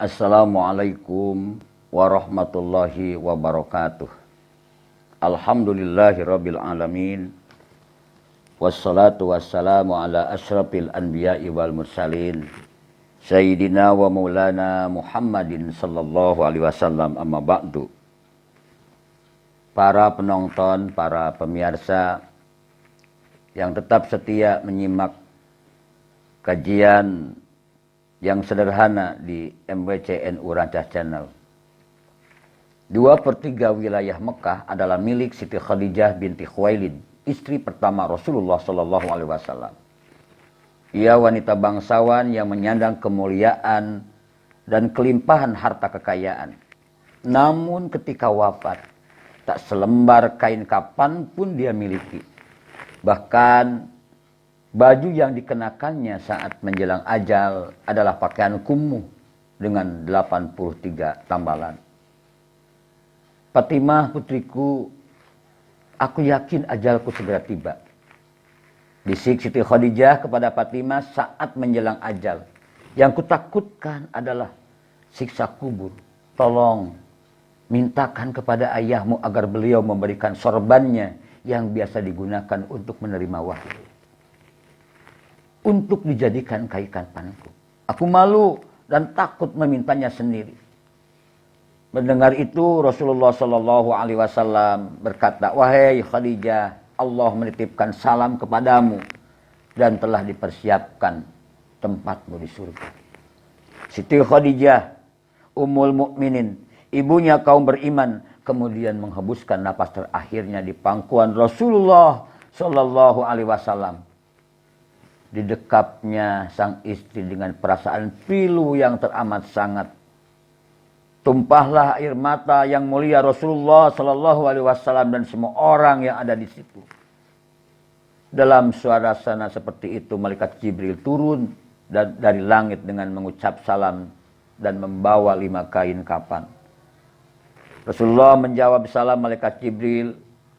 Assalamualaikum warahmatullahi wabarakatuh. Alhamdulillahirabbil alamin. Wassalatu wassalamu ala asyrafil anbiya'i wal mursalin. Sayyidina wa maulana Muhammadin sallallahu alaihi wasallam, amma ba'du. Para penonton, para pemirsa yang tetap setia menyimak kajian yang sederhana di MWCNU Rancah Channel. 2/3 wilayah Mekah adalah milik Siti Khadijah binti Khuwailid, istri pertama Rasulullah Shallallahu Alaihi Wasallam. Ia wanita bangsawan yang menyandang kemuliaan dan kelimpahan harta kekayaan. Namun ketika wafat, tak selembar kain kapan pun dia miliki. Bahkan baju yang dikenakannya saat menjelang ajal adalah pakaian kumuh dengan 83 tambalan. Fatimah putriku, aku yakin ajalku segera tiba. Bisik Siti Khadijah kepada Fatimah saat menjelang ajal. Yang kutakutkan adalah siksa kubur. Tolong mintakan kepada ayahmu agar beliau memberikan sorbannya yang biasa digunakan untuk menerima wahyu, untuk dijadikan kain kafanku. Aku malu dan takut memintanya sendiri. Mendengar itu Rasulullah Shallallahu Alaihi Wasallam berkata, wahai Khadijah, Allah menitipkan salam kepadamu dan telah dipersiapkan tempatmu di surga. Siti Khadijah, Ummul Mukminin, ibunya kaum beriman, kemudian menghembuskan napas terakhirnya di pangkuan Rasulullah Shallallahu Alaihi Wasallam. Didekapnya sang istri dengan perasaan pilu yang teramat sangat. Tumpahlah air mata yang mulia Rasulullah Shallallahu Alaihi Wasallam dan semua orang yang ada di situ. Dalam suasana seperti itu, malaikat Jibril turun dari langit dengan mengucap salam dan membawa 5 kain kafan. Rasulullah menjawab salam malaikat Jibril,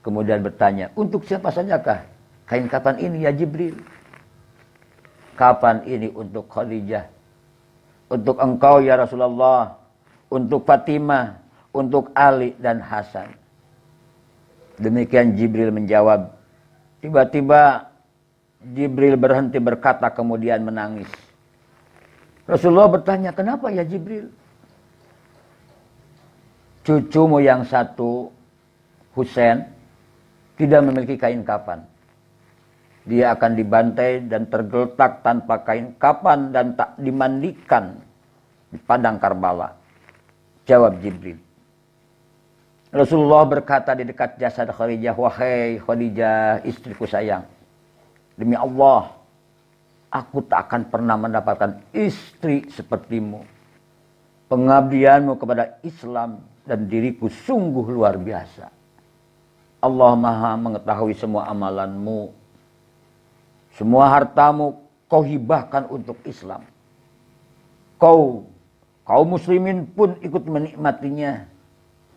kemudian bertanya, untuk siapa sajakah kain kafan ini ya Jibril? Kafan ini untuk Khadijah, untuk engkau ya Rasulullah, untuk Fatimah, untuk Ali dan Hasan. Demikian Jibril menjawab. Tiba-tiba Jibril berhenti berkata kemudian menangis. Rasulullah bertanya, kenapa ya Jibril? Cucumu yang satu, Husain, tidak memiliki kain kafan. Dia akan dibantai dan tergeletak tanpa kain kafan dan tak dimandikan di padang Karbala. Jawab Jibril. Rasulullah berkata di dekat jasad Khadijah, wahai Khadijah, istriku sayang, demi Allah, aku tak akan pernah mendapatkan istri sepertimu. Pengabdianmu kepada Islam dan diriku sungguh luar biasa. Allah Maha mengetahui semua amalanmu. Semua hartamu kau hibahkan untuk Islam. Kaum muslimin pun ikut menikmatinya.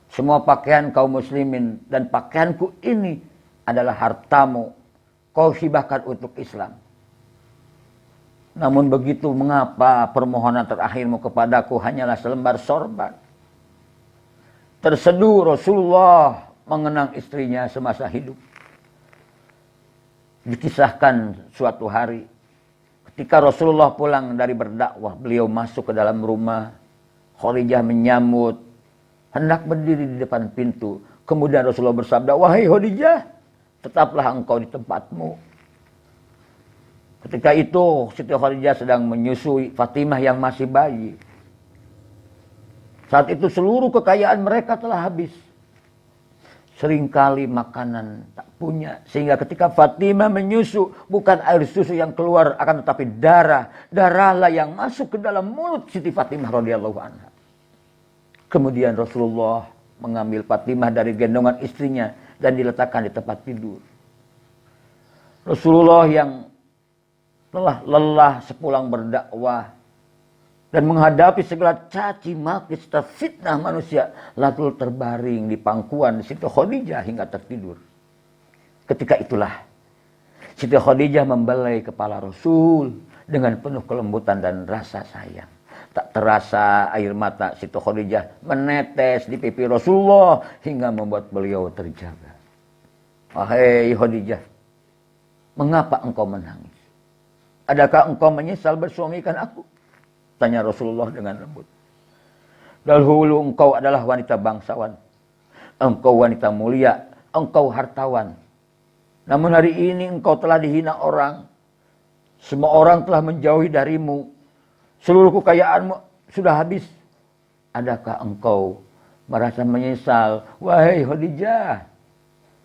Semua pakaian kaum muslimin dan pakaianku ini adalah hartamu. Kau hibahkan untuk Islam. Namun begitu, mengapa permohonan terakhirmu kepadaku hanyalah selembar sorban? Terseduh Rasulullah mengenang istrinya semasa hidup. Dikisahkan suatu hari ketika Rasulullah pulang dari berdakwah, beliau masuk ke dalam rumah. Khadijah menyambut, hendak berdiri di depan pintu. Kemudian Rasulullah bersabda, wahai Khadijah, tetaplah engkau di tempatmu. Ketika itu Siti Khadijah sedang menyusui Fatimah yang masih bayi. Saat itu seluruh kekayaan mereka telah habis. Seringkali makanan tak punya. Sehingga ketika Fatimah menyusu, bukan air susu yang keluar, akan tetapi darah. Darahlah yang masuk ke dalam mulut Siti Fatimah radhiyallahu anha. Kemudian Rasulullah mengambil Fatimah dari gendongan istrinya dan diletakkan di tempat tidur. Rasulullah yang telah lelah sepulang berdakwah dan menghadapi segala caci maki serta fitnah manusia, lalu terbaring di pangkuan Siti Khadijah hingga tertidur. Ketika itulah Siti Khadijah membelai kepala Rasul dengan penuh kelembutan dan rasa sayang. Tak terasa air mata Siti Khadijah menetes di pipi Rasulullah hingga membuat beliau terjaga. Wahai Khadijah, mengapa engkau menangis? Adakah engkau menyesal bersuamikan aku? Tanya Rasulullah dengan lembut. Dahulu engkau adalah wanita bangsawan. Engkau wanita mulia. Engkau hartawan. Namun hari ini engkau telah dihina orang. Semua orang telah menjauhi darimu. Seluruh kekayaanmu sudah habis. Adakah engkau merasa menyesal? Wahai Khadijah,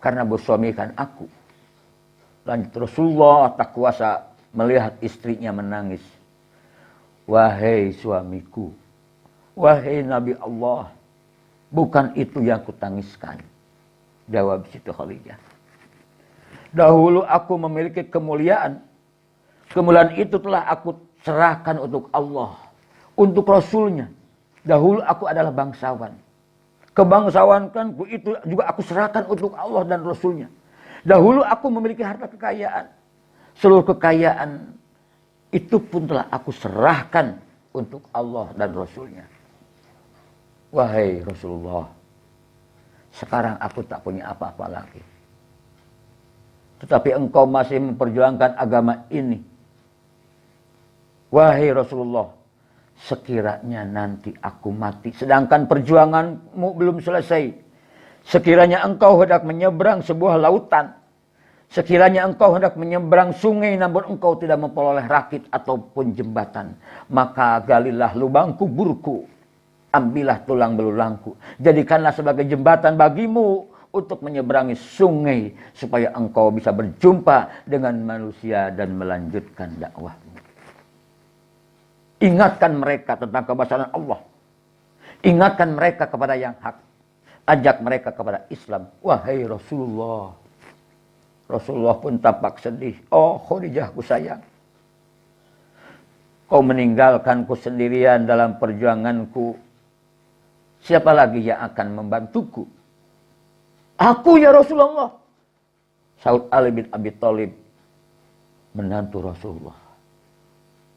karena bersuamikan aku. Lanjut Rasulullah tak kuasa melihat istrinya menangis. Wahai suamiku, wahai Nabi Allah, bukan itu yang kutangiskan. Jawab Siti Khadijah. Dahulu aku memiliki kemuliaan. Kemuliaan itu telah aku serahkan untuk Allah, untuk Rasulnya. Dahulu aku adalah bangsawan. Kebangsawankanku itu juga aku serahkan untuk Allah dan Rasulnya. Dahulu aku memiliki harta kekayaan. Seluruh kekayaan itu pun telah aku serahkan untuk Allah dan Rasulnya. Wahai Rasulullah, sekarang aku tak punya apa-apa lagi. Tetapi engkau masih memperjuangkan agama ini. Wahai Rasulullah, sekiranya nanti aku mati, sedangkan perjuanganmu belum selesai. Sekiranya engkau hendak menyeberang sebuah lautan. Sekiranya engkau hendak menyeberang sungai, namun engkau tidak memperoleh rakit ataupun jembatan. Maka galilah lubang kuburku. Ambillah tulang belulangku. Jadikanlah sebagai jembatan bagimu untuk menyeberangi sungai. Supaya engkau bisa berjumpa dengan manusia dan melanjutkan dakwahmu. Ingatkan mereka tentang kebesaran Allah. Ingatkan mereka kepada yang hak. Ajak mereka kepada Islam. Wahai Rasulullah. Rasulullah pun tampak sedih. Oh Khadijah ku sayang. Kau meninggalkanku sendirian dalam perjuanganku. Siapa lagi yang akan membantuku? Aku ya Rasulullah. Saud Ali bin Abi Thalib. Menantu Rasulullah.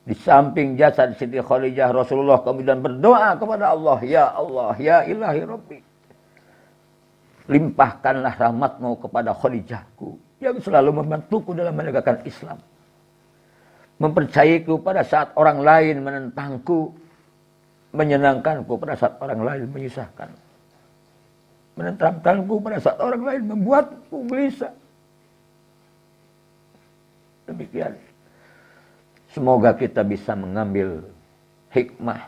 Di samping jasad Siti Khadijah, Rasulullah kemudian berdoa kepada Allah. Ya Allah, ya ilahi Rabbi. Limpahkanlah rahmatmu kepada Khadijahku. Yang selalu membantuku dalam menegakkan Islam. Mempercayaiku pada saat orang lain menentangku. Menyenangkanku pada saat orang lain menyusahkan. Menentramkanku pada saat orang lain membuatku gelisah. Demikian. Semoga kita bisa mengambil hikmah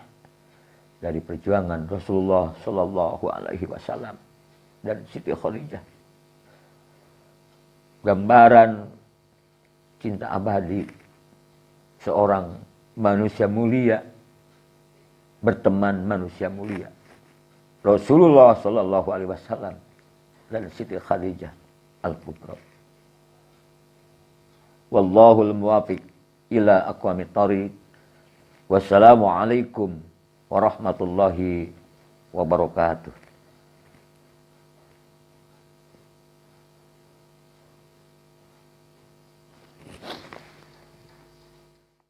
dari perjuangan Rasulullah Shallallahu Alaihi Wasallam dan Siti Khadijah. Gambaran cinta abadi seorang manusia mulia berteman manusia mulia. Rasulullah Shallallahu Alaihi Wasallam dan Siti Khadijah Al-Kubra. Wallahul muwafiq ila aqwamit thariq. Wassalamualaikum warahmatullahi wabarakatuh.